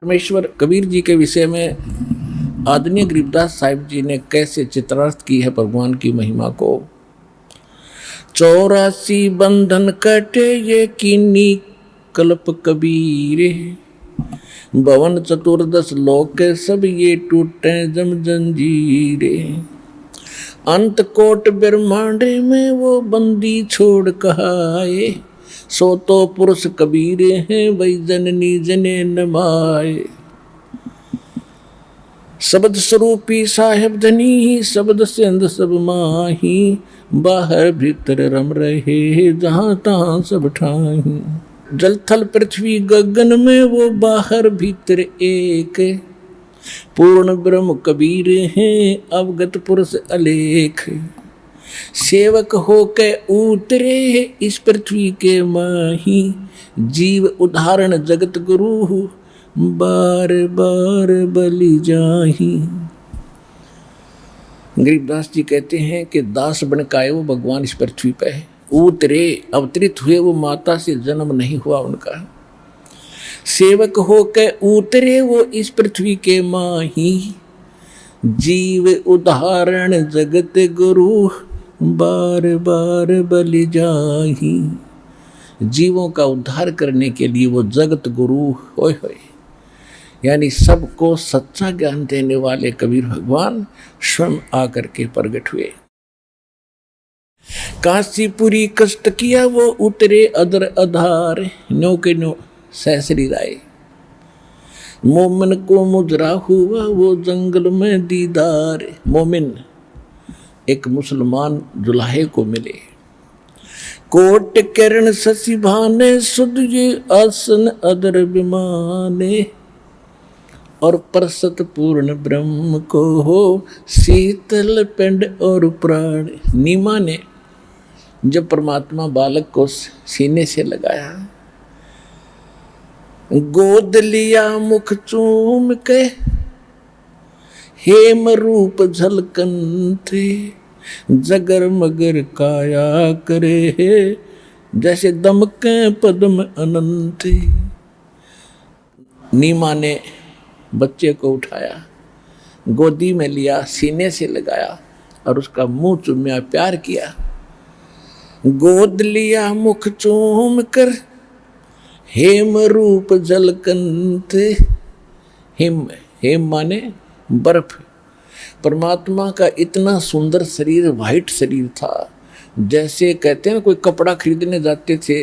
परमेश्वर कबीर जी के विषय में आदरणीय गरीबदास साहिब जी ने कैसे चित्रार्थ की है भगवान की महिमा को। 84 बंधन कटे ये कीनी कल्प कबीर, भवन चतुर्दश लोक सब ये टूटे जम जंजीरे। अंत कोट ब्रह्मांड में वो बंदी छोड़ कहाए, सो तो पुरुष कबीर हैं वही जननी जने नमाए। शब्द स्वरूपी साहेब धनी शब्द से अंध सब माही, बाहर भीतर रम रहे जहां तहां सब ठाही। जल थल पृथ्वी गगन में वो बाहर भीतर एक, पूर्ण ब्रह्म कबीर हैं अवगत पुरुष अलेख। सेवक हो के उतरे इस पृथ्वी के माही, जीव उदाहरण जगत गुरु बार बार बलि जाही। गरीबदास जी कहते हैं कि दास बन के आए वो भगवान इस पृथ्वी पे उतरे, अवतरित हुए, वो माता से जन्म नहीं हुआ उनका। सेवक हो के उतरे वो इस पृथ्वी के माही, जीव उदाहरण जगत गुरु बार बार बलि जाही। जीवों का उद्धार करने के लिए वो जगत गुरु होय होय, यानी सबको सच्चा ज्ञान देने वाले कबीर भगवान स्वयं आकर के प्रकट हुए। काशीपुरी कष्ट किया वो उतरे अदर आधार, नो के नो सहसरी राय। मोमिन को मुजरा हुआ वो जंगल में दीदार। मोमिन एक मुसलमान जुलाहे को मिले। कोट किरण शशि भाने सुध ये आसन अदर विमाने, और परसत पूर्ण ब्रह्म को हो शीतल पिंड और प्राण। नीमा ने जब परमात्मा बालक को सीने से लगाया, गोद लिया मुख चूम के हेम रूप झलकन थे, जगर मगर काया करे जैसे दमके पद्म अनंत। नीमा ने बच्चे को उठाया, गोदी में लिया, सीने से लगाया और उसका मुंह चूम्या, प्यार किया। गोद लिया मुख चूम कर हेम रूप झलकन थे। हिम, हेम माने बर्फ। परमात्मा का इतना सुंदर शरीर, वाइट शरीर था, जैसे कहते हैं कोई कपड़ा खरीदने जाते थे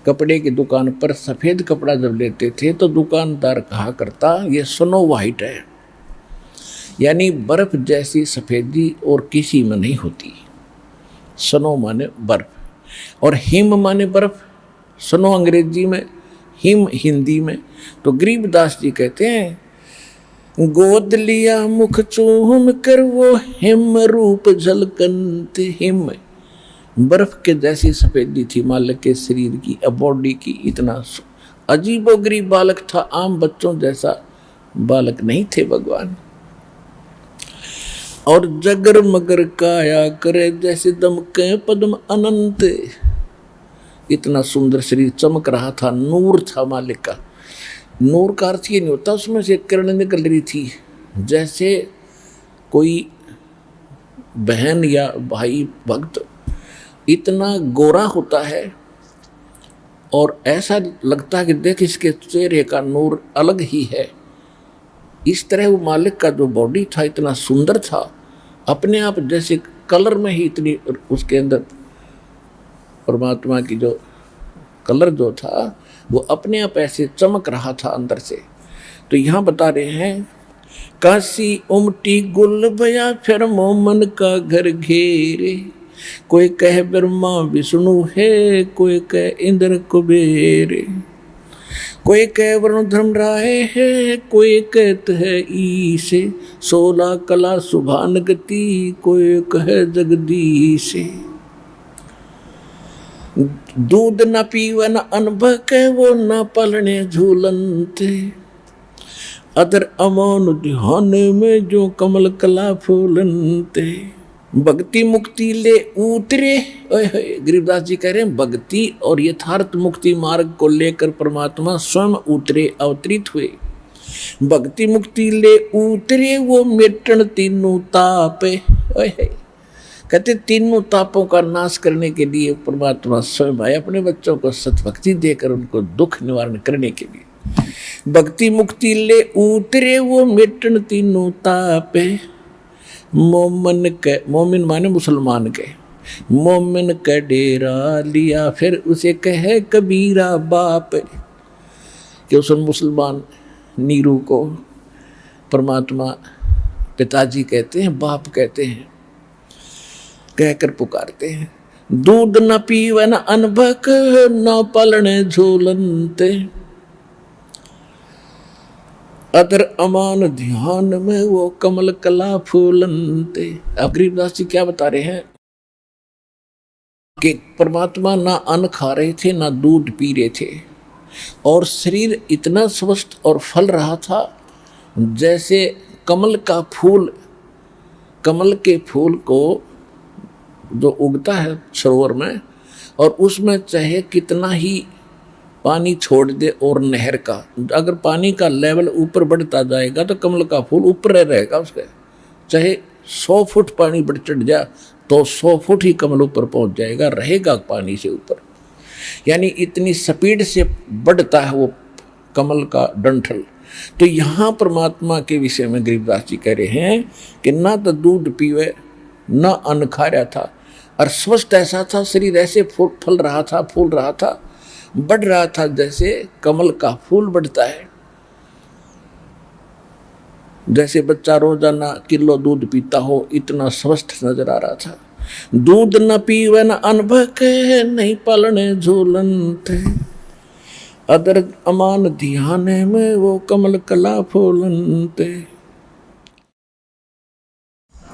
कपड़े की दुकान पर, सफ़ेद कपड़ा जब लेते थे तो दुकानदार कहा करता ये स्नो वाइट है, यानी बर्फ जैसी सफ़ेदी और किसी में नहीं होती। स्नो माने बर्फ और हिम माने बर्फ। स्नो अंग्रेजी में, हिम हिंदी में। तो गरीबदास जी कहते हैं गोद लिया मुख चूम कर वो हिम रूप झलकन। हिम बर्फ के जैसी सफेदी थी मालिक के शरीर की, बॉडी की। इतना अजीबो गरीब बालक था, आम बच्चों जैसा बालक नहीं थे भगवान। और जगर मगर काया करे जैसे दमके पद्म अनंत। इतना सुंदर शरीर चमक रहा था, नूर था मालिक का। नूर का अर्थ ये नहीं होता उसमें से किरण निकल रही थी, जैसे कोई बहन या भाई भक्त इतना गोरा होता है और ऐसा लगता है कि देख इसके चेहरे का नूर अलग ही है। इस तरह वो मालिक का जो बॉडी था इतना सुंदर था, अपने आप जैसे कलर में ही इतनी उसके अंदर परमात्मा की जो कलर जो था वो अपने आप ऐसे चमक रहा था अंदर से। तो यहाँ बता रहे हैं काशी उमटी गुल बया फिर मोमन का घर घेरे। कोई कह ब्रह्मा विष्णु है, कोई कह इंद्र कुबेर, कोई कह वरुण धर्म राय है, कोई कहत है ईसे। 16 कला सुभान गति, कोई कह जगदीश। दूध न पीवन अनुभव के वो न पलने झूलनते, अदर अमौन ध्यान में जो कमल कला फूलनते। भक्ति मुक्ति ले उतरे। गरीबदास जी कह रहे हैं भक्ति और यथार्थ मुक्ति मार्ग को लेकर परमात्मा स्वयं उतरे, अवतरित हुए। भक्ति मुक्ति ले उतरे वो मेटन तीनों ताप। कहते तीनों तापों का नाश करने के लिए परमात्मा स्वयं आए, अपने बच्चों को सतभक्ति देकर उनको दुख निवारण करने के लिए। भक्ति मुक्ति ले उतरे वो मेटन तीनों ताप। मोमिन के, मोमिन माने मुसलमान के, मोमिन का डेरा लिया फिर उसे कहे कबीरा बाप। कि उस मुसलमान नीरू को परमात्मा पिताजी कहते हैं, बाप कहते हैं, कहकर पुकारते हैं। दूध न पीवे न अनभक न पलने झूलनते, अदर अमान ध्यान में वो कमल कला फूलनते। अब गरीबदास जी क्या बता रहे हैं कि परमात्मा ना अन्न खा रहे थे ना दूध पी रहे थे, और शरीर इतना स्वस्थ और फल रहा था जैसे कमल का फूल, कमल के फूल को जो उगता है सरोवर में, और उसमें चाहे कितना ही पानी छोड़ दे और नहर का, अगर पानी का लेवल ऊपर बढ़ता जाएगा तो कमल का फूल ऊपर रहेगा उसके, चाहे 100 फुट पानी बढ़ चढ़ जाए तो 100 फुट ही कमल ऊपर पहुंच जाएगा, रहेगा पानी से ऊपर। यानी इतनी स्पीड से बढ़ता है वो कमल का डंठल। तो यहाँ परमात्मा के विषय में गरीबदास जी कह रहे हैं कि ना तो दूध पीवे ना अन्न खा रहा था, और स्वस्थ ऐसा था, शरीर ऐसे फल रहा था, फूल रहा था, बढ़ रहा था जैसे कमल का फूल बढ़ता है। जैसे बच्चा रोजाना किलो दूध पीता हो, इतना स्वस्थ नजर आ रहा था। दूध न पीवे न अनभक नहीं पलने झूलन थे, अदर अमान ध्यान में वो कमल कला फूलन थे।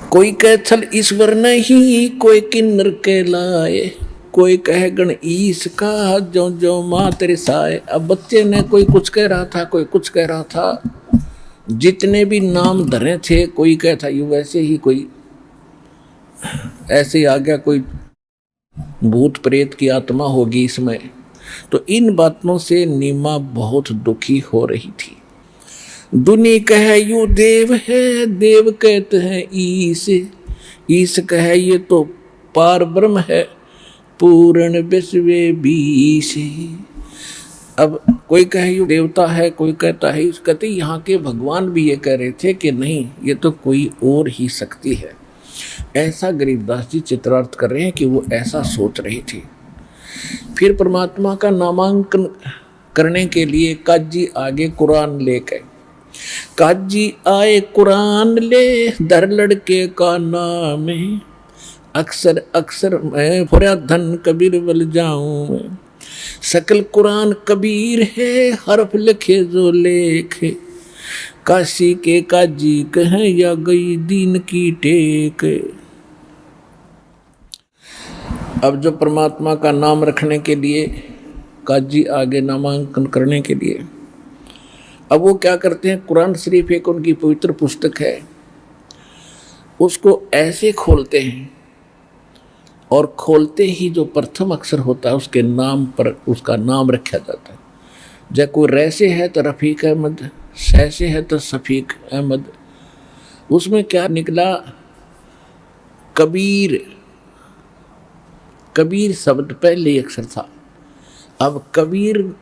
कोई कह छल ईश्वर नहीं कोई किन्नर के लाए, कोई कहे गण ईश का जो जो माँ तेरे साए। अब बच्चे ने कोई कुछ कह रहा था, कोई कुछ कह रहा था, जितने भी नाम धरे थे, कोई कहता यू वैसे ही, कोई ऐसे आ गया, कोई भूत प्रेत की आत्मा होगी इसमें। तो इन बातों से नीमा बहुत दुखी हो रही थी। दुनी कहे यू देव है, देव कहते हैं ईश, ईश कहे ये तो पार ब्रह्म है, पूर्ण विश्व बीश। अब कोई कहे यू देवता है, कोई कहता है, कहते यहाँ के भगवान भी ये कह रहे थे कि नहीं ये तो कोई और ही शक्ति है। ऐसा गरीबदास जी चित्रार्थ कर रहे हैं कि वो ऐसा सोच रही थी। फिर परमात्मा का नामांकन करने के लिए काजी आगे कुरान लेकर, काजी आए कुरान ले दर लड़के का नाम है, अक्सर अक्सर मैं फुरा धन कबीर बल जाऊं मैं। सकल कुरान कबीर है हरफ लिखे जो लेखे, काशी के काजी कहें या गई दीन की टेक। अब जो परमात्मा का नाम रखने के लिए काजी आगे नामांकन करने के लिए, अब वो क्या करते हैं, कुरान शरीफ एक उनकी पवित्र पुस्तक है, उसको ऐसे खोलते हैं और खोलते ही जो प्रथम अक्षर होता है उसके नाम पर उसका नाम रखा जाता है। जब कोई रैसे है तो रफ़ीक अहमद, सैसे है तो शफीक अहमद। उसमें क्या निकला, कबीर। कबीर शब्द पहले अक्षर था। अब कबीर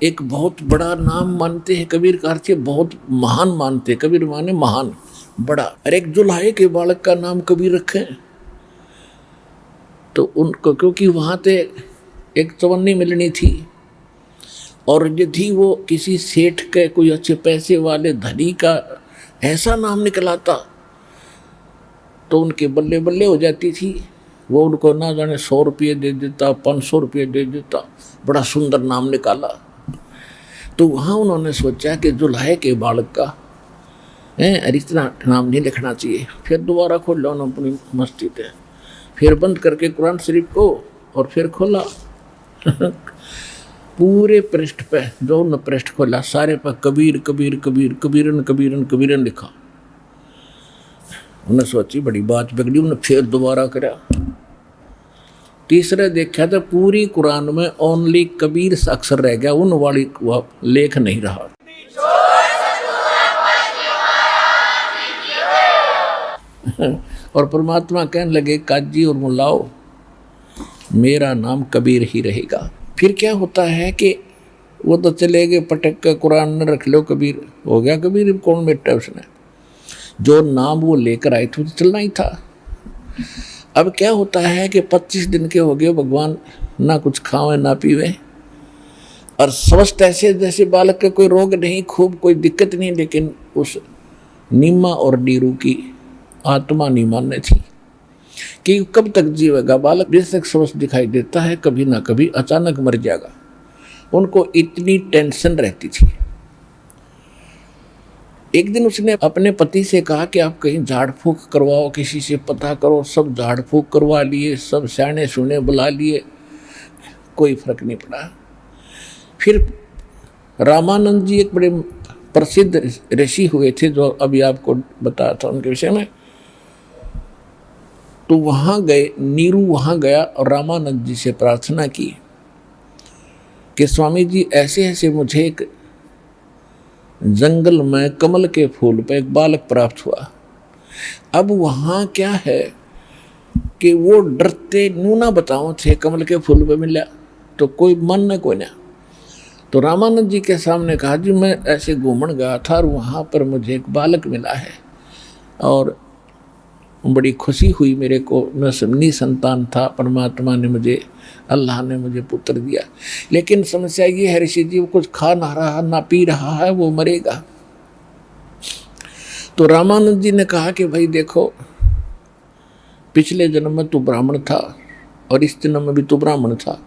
एक बहुत बड़ा नाम मानते हैं, कबीर का अर्थ बहुत महान मानते हैं, कबीर माने महान, बड़ा। और एक जुल्हाए के बालक का नाम कबीर रखें तो उनको, क्योंकि वहाँ पे एक चवन्नी मिलनी थी, और यदि वो किसी सेठ के कोई अच्छे पैसे वाले धनी का ऐसा नाम निकलाता तो उनके बल्ले बल्ले हो जाती थी। वो उनको ना जाने 100 रुपये दे देता, 500 रुपये दे देता, बड़ा सुंदर नाम निकाला। तो वहाँ उन्होंने सोचा कि जुल्हाए के बालक का इतना नाम नहीं लिखना चाहिए। फिर दोबारा खोल लो उन्होंने अपनी मस्ती थे, फिर बंद करके कुरान शरीफ को और फिर खोला पूरे पृष्ठ पे जो न पृष्ठ खोला सारे पर कबीर कबीर कबीर कबीरन कबीरन कबीरन लिखा। उन्हें सोची बड़ी बात बिगड़ी, उन्हें फिर दोबारा करा। तीसरे देखा तो पूरी कुरान में ओनली कबीर सा अक्षर रह गया, उन वाली लेख नहीं रहा। और परमात्मा कहने लगे काजी और मुल्लाओ मेरा नाम कबीर ही रहेगा। फिर क्या होता है कि वो तो चले गए पटक के कुरान में रख लो कबीर, हो गया कबीर, कौन बेटा उसने, जो नाम वो लेकर आए थे तो चलना ही था। अब क्या होता है कि 25 दिन के हो गए, भगवान ना कुछ खावे ना पीवे और स्वस्थ ऐसे जैसे बालक का कोई रोग नहीं, खूब कोई दिक्कत नहीं, लेकिन उस नीमा और नीरू की आत्मा नहीं मानने थी कि कब तक जीवेगा बालक, जैसे स्वस्थ दिखाई देता है कभी ना कभी अचानक मर जाएगा। उनको इतनी टेंशन रहती थी। एक दिन उसने अपने पति से कहा कि आप कहीं झाड़ फूक करवाओ, किसी से पता करो। सब झाड़ फूक करवा लिए, सब सियाने सुने बुला लिए, कोई फर्क नहीं पड़ा। फिर रामानंद जी एक बड़े प्रसिद्ध ऋषि हुए थे, जो अभी आपको बताया था उनके विषय में, तो वहाँ गए, नीरू वहाँ गया और रामानंद जी से प्रार्थना की कि स्वामी जी ऐसे ऐसे मुझे एक जंगल में कमल के फूल पर एक बालक प्राप्त हुआ। अब वहाँ क्या है कि वो डरते नू ना बताओ थे, कमल के फूल पे मिला तो कोई मन न कोई ना। तो रामानंद जी के सामने कहा जी मैं ऐसे घूमन गया था और वहाँ पर मुझे एक बालक मिला है और बड़ी खुशी हुई मेरे को, मैं संतान था, परमात्मा ने मुझे, अल्लाह ने मुझे पुत्र दिया। लेकिन समस्या ये है ऋषि जी, वो कुछ खा ना रहा ना पी रहा है, वो मरेगा। तो रामानंद जी ने कहा कि भाई देखो, पिछले जन्म में तू ब्राह्मण था और इस जन्म में भी तू ब्राह्मण था,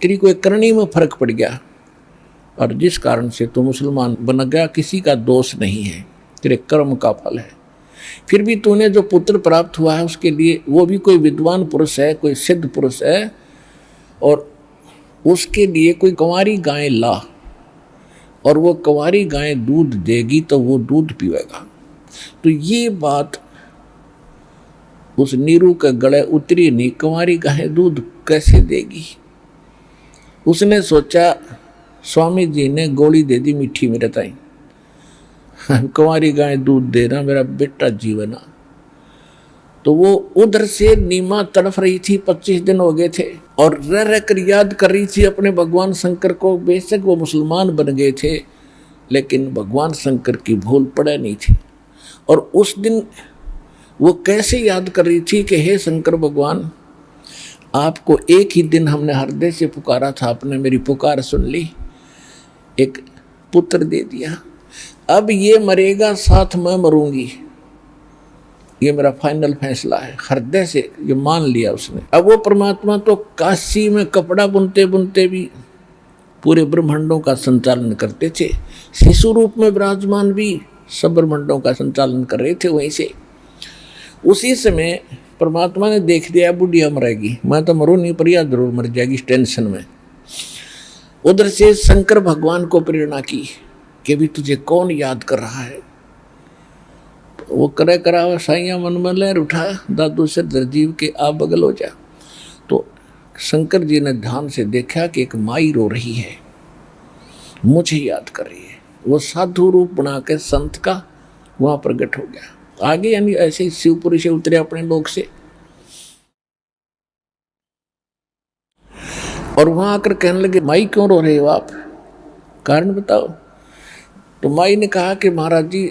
तेरी कोई करनी में फर्क पड़ गया और जिस कारण से तू मुसलमान बन गया, किसी का दोष नहीं है, तेरे कर्म का फल है। फिर भी तूने जो पुत्र प्राप्त हुआ है उसके लिए, वो भी कोई विद्वान पुरुष है, कोई सिद्ध पुरुष है, और उसके लिए कोई कंवारी गाय ला और वो कंवारी गाय दूध देगी तो वो दूध पीवेगा। तो ये बात उस नीरू के गले उतरी नहीं, कंवारी गाय दूध कैसे देगी। उसने सोचा, स्वामी जी ने गोली दे दी मीठी मेरे ताई, कंवारी गाय दूध देना, मेरा बेटा जीवना। तो वो उधर से नीमा तड़फ रही थी, 25 दिन हो गए थे और रह रह कर याद कर रही थी अपने भगवान शंकर को। बेशक वो मुसलमान बन गए थे, लेकिन भगवान शंकर की भूल पड़े नहीं थी। और उस दिन वो कैसे याद कर रही थी कि हे शंकर भगवान, आपको एक ही दिन हमने हृदय से पुकारा था, आपने मेरी पुकार सुन ली, एक पुत्र दे दिया। अब ये मरेगा, साथ मैं मरूंगी, ये मेरा फाइनल फैसला है। हृदय से ये मान लिया उसने। अब वो परमात्मा तो काशी में कपड़ा बुनते बुनते भी पूरे ब्रह्मांडों का संचालन करते थे, शिशु रूप में विराजमान भी सब ब्रह्मांडों का संचालन कर रहे थे वहीं से। उसी समय परमात्मा ने देख लिया बुढ़िया मरेगी, मैं तो मरूँ नहीं पर यह जरूर मर जाएगी इस टेंशन में। उधर से शंकर भगवान को प्रेरणा की कि भी तुझे कौन याद कर रहा है। तो वो करे करा साइया मन में लहर उठा, दादू से दरजीव के आ बगल हो जा। तो शंकर जी ने ध्यान से देखा कि एक माई रो रही है, मुझे याद कर रही है। वो साधु रूप बना के संत का वहाँ प्रकट हो गया। आगे यानी ऐसे ही शिवपुरी से उतरे अपने लोक से और वहाँ आकर कहने लगे माई क्यों रो रहे हो आप, कारण बताओ। तो माई ने कहा कि महाराज जी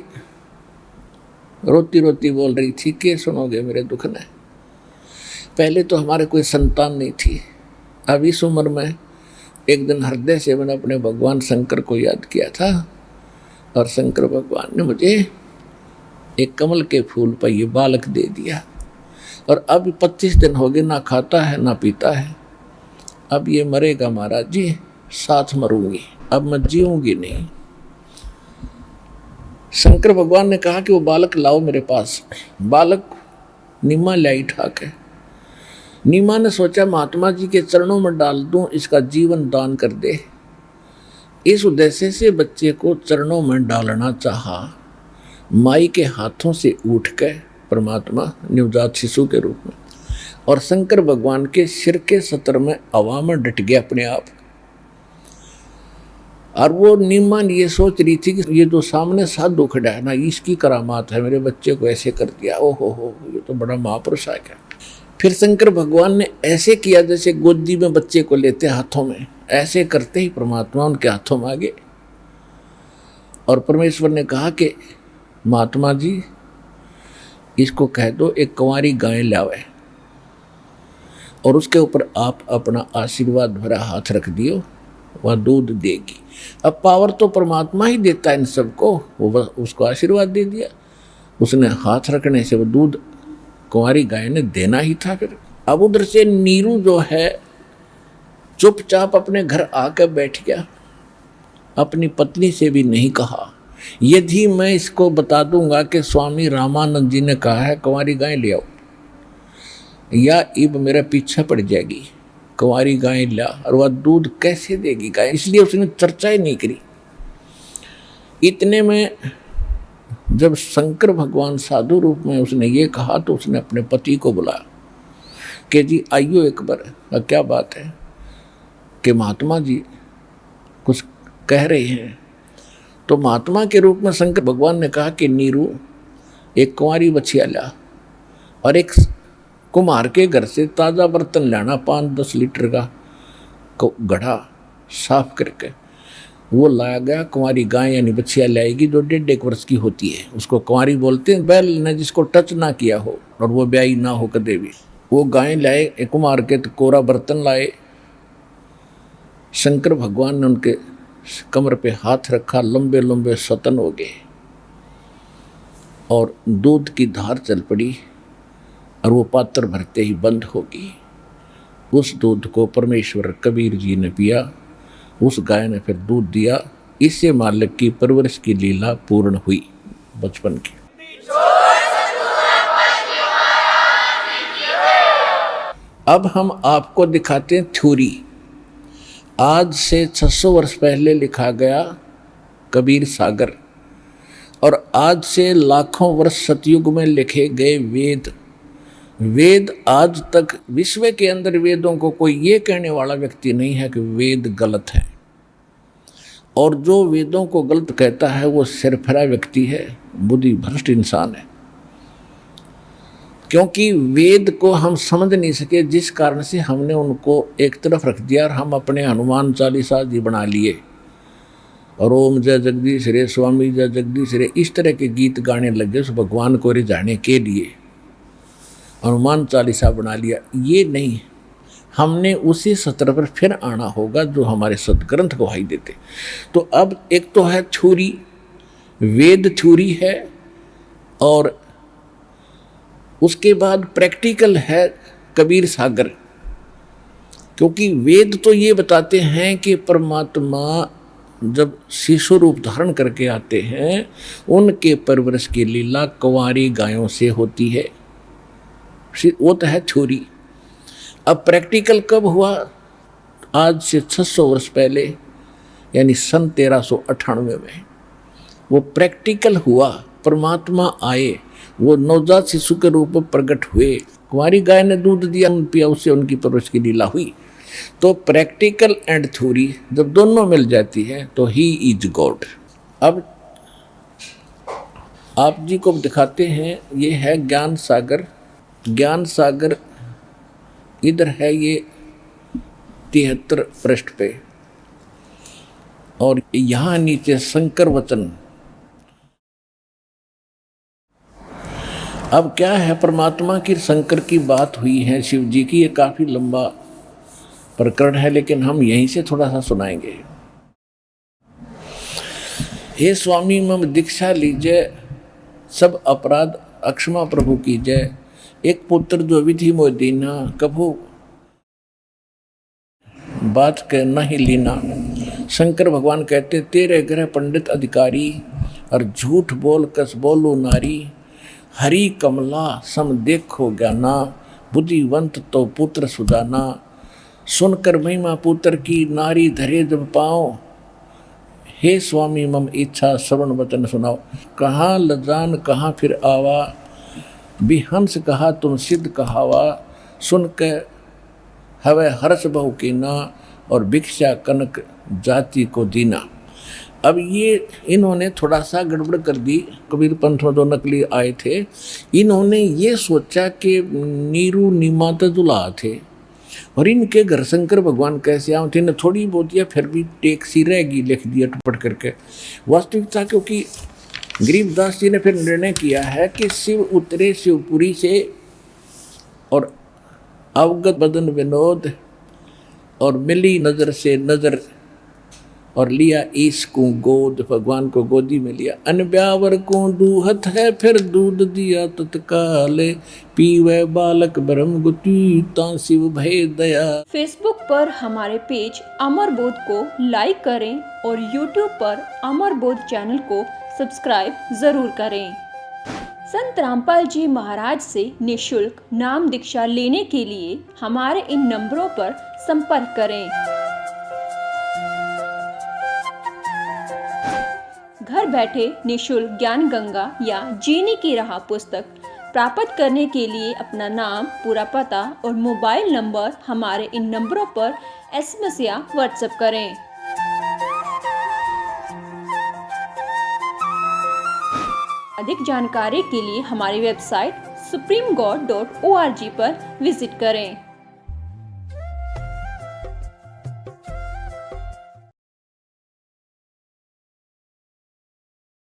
रोती रोती बोल रही थी कि सुनोगे मेरे दुख ने, पहले तो हमारे कोई संतान नहीं थी, अब इस उम्र में एक दिन हृदय से मैंने अपने भगवान शंकर को याद किया था और शंकर भगवान ने मुझे एक कमल के फूल पर ये बालक दे दिया और अब 25 दिन हो गए, ना खाता है ना पीता है। अब ये मरेगा महाराज जी, साथ मरूंगी, अब मैं जीऊंगी नहीं। शंकर भगवान ने कहा कि वो बालक लाओ मेरे पास। बालक नीमा लाई ठाक है। नीमा ने सोचा महात्मा जी के चरणों में डाल दूं, इसका जीवन दान कर दे। इस उद्देश्य से बच्चे को चरणों में डालना चाहा। माई के हाथों से उठ के परमात्मा नवजात शिशु के रूप में, और शंकर भगवान के सिर के सतर में हवा में डट गया अपने आप। और वो नीमान ये सोच रही थी कि ये जो सामने साधु खड़ा है ना, इसकी करामात है, मेरे बच्चे को ऐसे कर दिया, ओहो हो, ये तो बड़ा महापुरुष है क्या। फिर शंकर भगवान ने ऐसे किया जैसे गोदी में बच्चे को लेते हाथों में, ऐसे करते ही परमात्मा उनके हाथों में आ गए। और परमेश्वर ने कहा कि महात्मा जी, इसको कह दो एक कुंवारी गाय लावे और उसके ऊपर आप अपना आशीर्वाद भरा हाथ रख दियो, वह दूध देगी। अब पावर तो परमात्मा ही देता है इन सबको, वो उसको आशीर्वाद दे दिया, उसने हाथ रखने से वो दूध कुंवारी गाय ने देना ही था। फिर अब उधर से नीरू जो है चुपचाप अपने घर आकर बैठ गया, अपनी पत्नी से भी नहीं कहा। यदि मैं इसको बता दूंगा कि स्वामी रामानंद जी ने कहा है कुंवारी गाय ले आओ, या इब मेरा पीछा पड़ जाएगी, कुंवारी गाय ला, और वह दूध कैसे देगी गाय, इसलिए उसने चर्चा ही नहीं करी। इतने में जब शंकर भगवान साधु रूप में उसने ये कहा तो उसने अपने पति को बुलाया कि जी आइयो एक बार। क्या बात है कि महात्मा जी कुछ कह रहे हैं। तो महात्मा के रूप में शंकर भगवान ने कहा कि नीरू एक कुंवारी बछिया ला, और एक कुम्हार के घर से ताज़ा बर्तन लाना, 5-10 लीटर का गढ़ा साफ करके वो लाया गया। कुंवारी गाय यानी बछिया लाएगी जो 1.5 वर्ष की होती है, उसको कुंवारी बोलते हैं, बैल ने जिसको टच ना किया हो और वो ब्याई ना हो कदे भी। वो गाय लाए, कुम्हार के तो कोरा बर्तन लाए। शंकर भगवान ने उनके कमर पे हाथ रखा, लंबे लंबे सतन हो गए और दूध की धार चल पड़ी और वो पात्र भरते ही बंद होगी। उस दूध को परमेश्वर कबीर जी ने पिया, उस गाय ने फिर दूध दिया। इससे मालिक की परवरिश की लीला पूर्ण हुई बचपन की। अब हम आपको दिखाते हैं थ्योरी। आज से 600 वर्ष पहले लिखा गया कबीर सागर, और आज से लाखों वर्ष सतयुग में लिखे गए वेद। वेद आज तक विश्व के अंदर वेदों को कोई ये कहने वाला व्यक्ति नहीं है कि वेद गलत है, और जो वेदों को गलत कहता है वो सिरफरा व्यक्ति है, बुद्धि भ्रष्ट इंसान है। क्योंकि वेद को हम समझ नहीं सके, जिस कारण से हमने उनको एक तरफ रख दिया और हम अपने हनुमान चालीसा जी बना लिए, और ओम जय जगदीश रे, स्वामी जय जगदीश रे, इस तरह के गीत गाने लगे उस भगवान को रिझाने के लिए, हनुमान चालीसा बना लिया। ये नहीं, हमने उसी सत्र पर फिर आना होगा जो हमारे सदग्रंथ गवाही देते। तो अब एक तो है थ्योरी, वेद थ्योरी है, और उसके बाद प्रैक्टिकल है कबीर सागर। क्योंकि वेद तो ये बताते हैं कि परमात्मा जब शिशु रूप धारण करके आते हैं, उनके परवरिश की लीला कुंवारी गायों से होती है। वो तो है थ्योरी। अब प्रैक्टिकल कब हुआ? आज से 600 वर्ष पहले, यानी सन 1398 में वो प्रैक्टिकल हुआ। परमात्मा आए, वो नवजात शिशु के रूप में प्रकट हुए, कुंवारी गाय ने दूध दिया, पिया, उससे उनकी परवरिश की लीला हुई। तो प्रैक्टिकल एंड थ्योरी जब दोनों मिल जाती है तो ही इज गॉड। अब आप जी को दिखाते हैं, ये है ज्ञान सागर। ज्ञान सागर इधर है ये 73 पृष्ठ पे, और यहाँ नीचे शंकर वचन। अब क्या है, परमात्मा की शंकर की बात हुई है, शिव जी की, ये काफी लंबा प्रकरण है, लेकिन हम यहीं से थोड़ा सा सुनाएंगे। हे स्वामी मम दीक्षा लीजिए, सब अपराध अक्षमा प्रभु कीजिए, एक पुत्र जो विधि मोह दीना, कभू बात कहना ही लीना। शंकर भगवान कहते, तेरे ग्रह पंडित अधिकारी, और झूठ बोल कस बोलो नारी, हरि कमला सम देखो ज्ञाना, बुद्धिवंत तो पुत्र सुदाना। सुनकर महिमा पुत्र की, नारी धरे जब पाओ, हे स्वामी मम इच्छा श्रवण वचन सुनाओ। कहाँ लजान कहाँ फिर आवा, बिहंस कहा तुम सिद्ध कहावा, सुन के हवे हर्ष बहु कीना, और भिक्षा कनक जाति को दीना। अब ये इन्होंने थोड़ा सा गड़बड़ कर दी, कबीर पंथ में जो नकली आए थे, इन्होंने ये सोचा कि नीरू नीमा तो दुल्हा थे और इनके घर शंकर भगवान कैसे आए थे, इन्हें थोड़ी बहुत या फिर भी टेक सी रहेगी लिख दिया टपट करके। वास्तविकता क्योंकि गरीबदास जी ने फिर निर्णय किया है कि शिव उतरे शिवपुरी से, और अवगत बदन विनोद, और मिली नजर से नजर, और लिया ईश को गोद, भगवान को गोदी में लिया। अनब्यावर को दूहत है फिर दूध दिया तत्काले, पीवे बालक ब्रह्म गुति ता शिव भय दया। फेसबुक पर हमारे पेज अमर बोध को लाइक करें और यूट्यूब पर अमर बोध चैनल को सब्सक्राइब जरूर करें। संत रामपाल जी महाराज से निःशुल्क नाम दीक्षा लेने के लिए हमारे इन नंबरों पर संपर्क करें। घर बैठे निःशुल्क ज्ञान गंगा या जीने की राह पुस्तक प्राप्त करने के लिए अपना नाम, पूरा पता और मोबाइल नंबर हमारे इन नंबरों पर SMS या WhatsApp करें। अधिक जानकारी के लिए हमारी वेबसाइट supremegod.org पर विजिट करें।